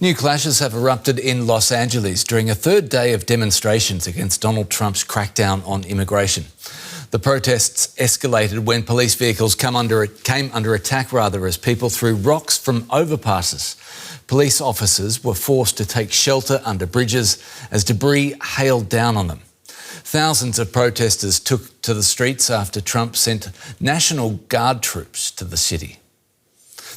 New clashes have erupted in Los Angeles during a third day of demonstrations against Donald Trump's crackdown on immigration. The protests escalated when police vehicles came under attack as people threw rocks from overpasses. Police officers were forced to take shelter under bridges as debris hailed down on them. Thousands of protesters took to the streets after Trump sent National Guard troops to the city.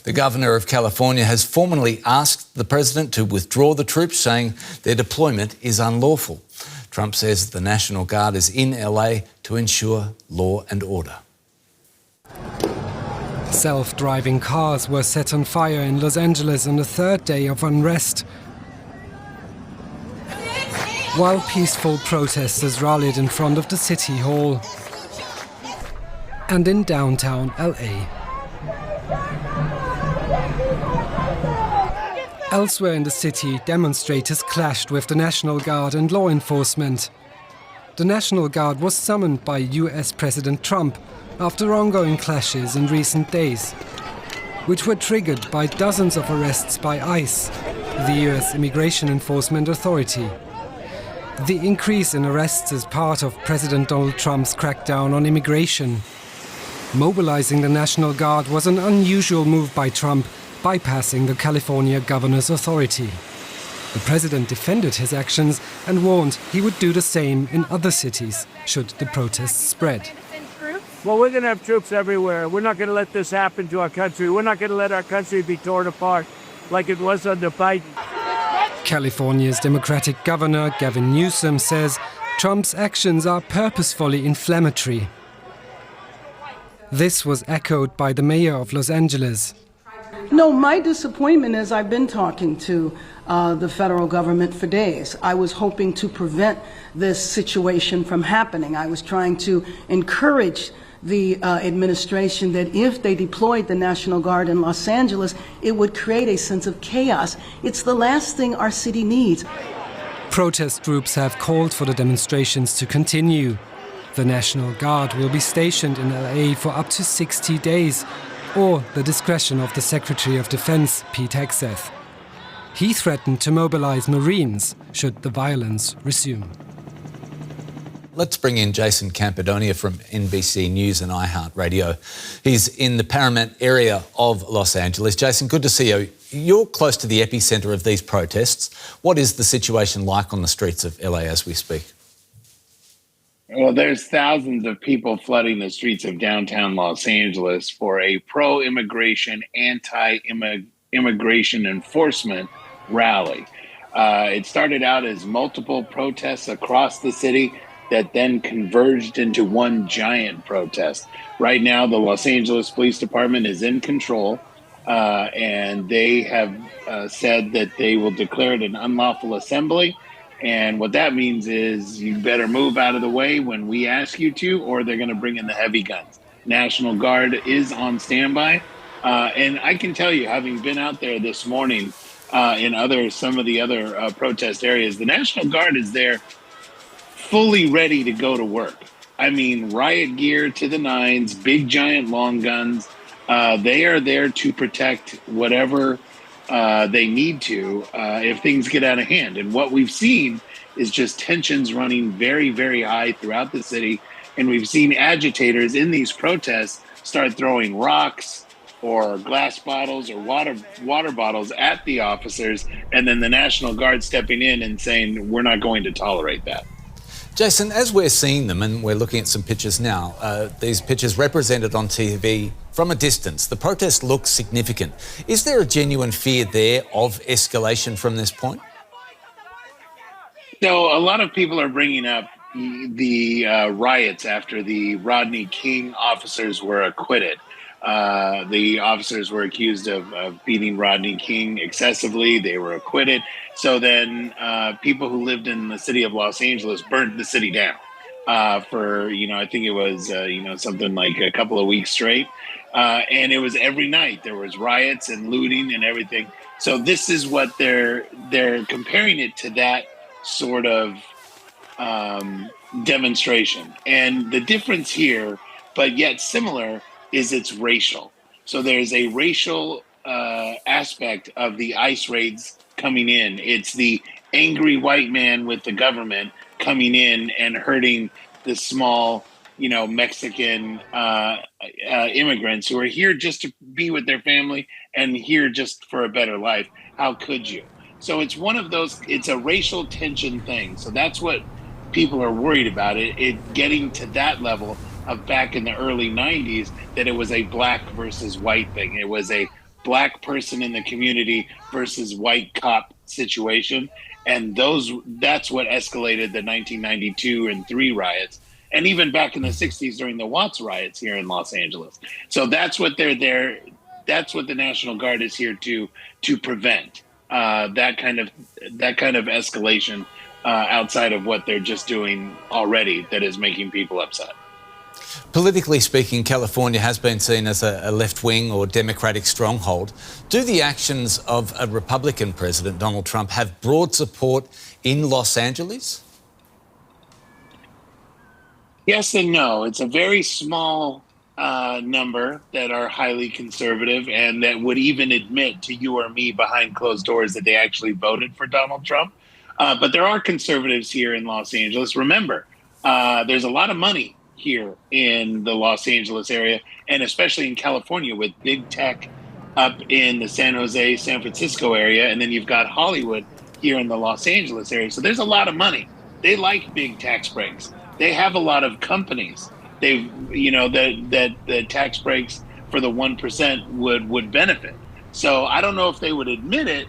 The governor of California has formally asked the president to withdraw the troops, saying their deployment is unlawful. Trump says the National Guard is in LA to ensure law and order. Self-driving cars were set on fire in Los Angeles on the third day of unrest, while peaceful protesters rallied in front of the City Hall and in downtown LA. Elsewhere in the city, demonstrators clashed with the National Guard and law enforcement. The National Guard was summoned by US President Trump after ongoing clashes in recent days, which were triggered by dozens of arrests by ICE, the US Immigration Enforcement Authority. The increase in arrests is part of President Donald Trump's crackdown on immigration. Mobilizing the National Guard was an unusual move by Trump, bypassing the California governor's authority. The president defended his actions and warned he would do the same in other cities should the protests spread. Well, we're going to have troops everywhere. We're not going to let this happen to our country. We're not going to let our country be torn apart like it was under Biden. California's Democratic governor, Gavin Newsom, says Trump's actions are purposefully inflammatory. This was echoed by the mayor of Los Angeles. No, my disappointment is I've been talking to the federal government for days. I was hoping to prevent this situation from happening. I was trying to encourage the administration that if they deployed the National Guard in Los Angeles, it would create a sense of chaos. It's the last thing our city needs. Protest groups have called for the demonstrations to continue. The National Guard will be stationed in LA for up to 60 days, or the discretion of the Secretary of Defense, Pete Hegseth. He threatened to mobilize Marines should the violence resume. Let's bring in Jayson Campadonia from NBC News and iHeart Radio. He's in the Paramount area of Los Angeles. Jayson, good to see you. You're close to the epicentre of these protests. What is the situation like on the streets of LA as we speak? Well, there's thousands of people flooding the streets of downtown Los Angeles for a pro-immigration, anti-immigration enforcement rally. It started out as multiple protests across the city that then converged into one giant protest. Right now, the Los Angeles Police Department is in control, and they have said that they will declare it an unlawful assembly. And what that means is you better move out of the way when we ask you to, or they're going to bring in the heavy guns. National Guard is on standby. And I can tell you, having been out there this morning in some of the other protest areas, the National Guard is there fully ready to go to work. I mean, riot gear to the nines, big giant long guns. They are there to protect whatever they need to if things get out of hand. And what we've seen is just tensions running very, very high throughout the city. And we've seen agitators in these protests start throwing rocks or glass bottles or water bottles at the officers, and then the National Guard stepping in and saying, we're not going to tolerate that. Jayson, as we're seeing them, and we're looking at some pictures now, these pictures represented on TV from a distance, the protest looks significant. Is there a genuine fear there of escalation from this point? So a lot of people are bringing up the riots after the Rodney King officers were acquitted. The officers were accused of beating Rodney King excessively. They were acquitted. So then people who lived in the city of Los Angeles burned the city down for, I think it was, something like a couple of weeks straight. And it was every night. There was riots and looting and everything. So this is what they're comparing it to, that sort of demonstration. And the difference here, but yet similar, is it's racial. So there's a racial aspect of the ICE raids coming in. It's the angry white man with the government coming in and hurting the small, Mexican immigrants who are here just to be with their family and here just for a better life. How could you? So it's one of those, it's a racial tension thing. So that's what people are worried about, it getting to that level of back in the early 90s, that it was a black versus white thing. It was a black person in the community versus white cop situation. And that's what escalated the 1992 and 3 riots. And even back in the 60s during the Watts riots here in Los Angeles. So that's what they're there. That's what the National Guard is here to prevent, that kind of escalation outside of what they're just doing already that is making people upset. Politically speaking, California has been seen as a left-wing or Democratic stronghold. Do the actions of a Republican President, Donald Trump, have broad support in Los Angeles? Yes and no. It's a very small number that are highly conservative and that would even admit to you or me behind closed doors that they actually voted for Donald Trump. But there are conservatives here in Los Angeles. Remember, there's a lot of money here in the Los Angeles area, and especially in California with big tech up in the San Jose, San Francisco area. And then you've got Hollywood here in the Los Angeles area. So there's a lot of money. They like big tax breaks. They have a lot of companies. They've, that the tax breaks for the 1% would benefit. So I don't know if they would admit it,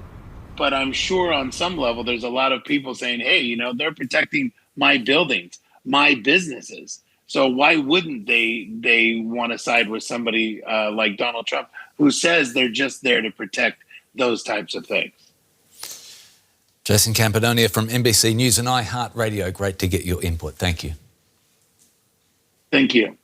but I'm sure on some level there's a lot of people saying, hey, they're protecting my buildings, my businesses. So why wouldn't they want to side with somebody like Donald Trump, who says they're just there to protect those types of things? Jayson Campadonia from NBC News and iHeart Radio. Great to get your input. Thank you. Thank you.